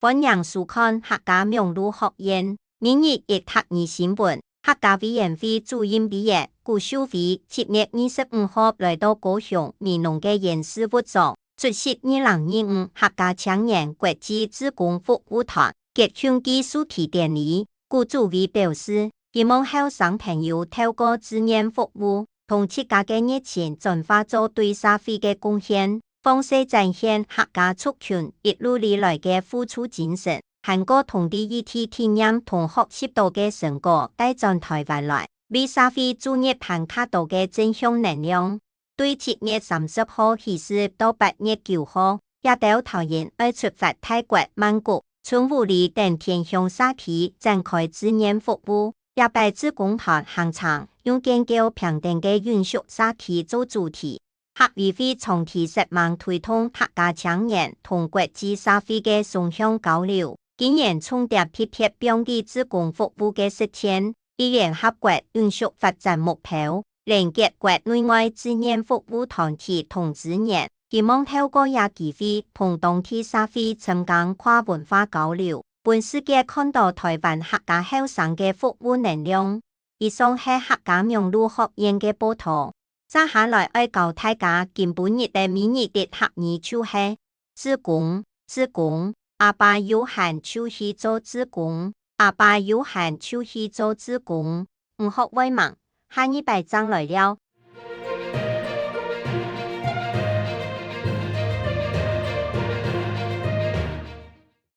本人收看客家名录学院明日亦读二新闻，客家委员会主任委员顾秀惠7月25号来到高雄美浓嘅研事活动，出席2025客家青年国际志工服务团结训技术期典礼。顾主委表示，希望后生朋友透过志愿服务，同自家嘅熱情轉化做對社會嘅貢獻，方式展現客家族群一路以來嘅付出精神，韓國同第一體體驗同學習到嘅成果帶進台灣來，為社會注入龐大到嘅正向能量。對7月30號起至到8月9號，也到桃園愛出發泰國曼谷、春武里等偏鄉社區展開志願服務，也拜志工團行場，用建構平等嘅允許社區做主題。客委會長期希望推動客家青年同國際社會嘅雙向交流，今年重點貼貼標記志工服務嘅實踐，以聯合國允許發展目標，連結國內外志願服務團體同資源，希望透過這機會同當地社會增加跨文化交流，本世界看到台灣客家後生嘅服務能量。以上係客家名錄學院嘅報道。接下來愛教大家今本日嘅每日的客語就係志工，阿爸有閒就去做志工，阿爸有閒就去做志工，唔學為忙，下一拜章來了。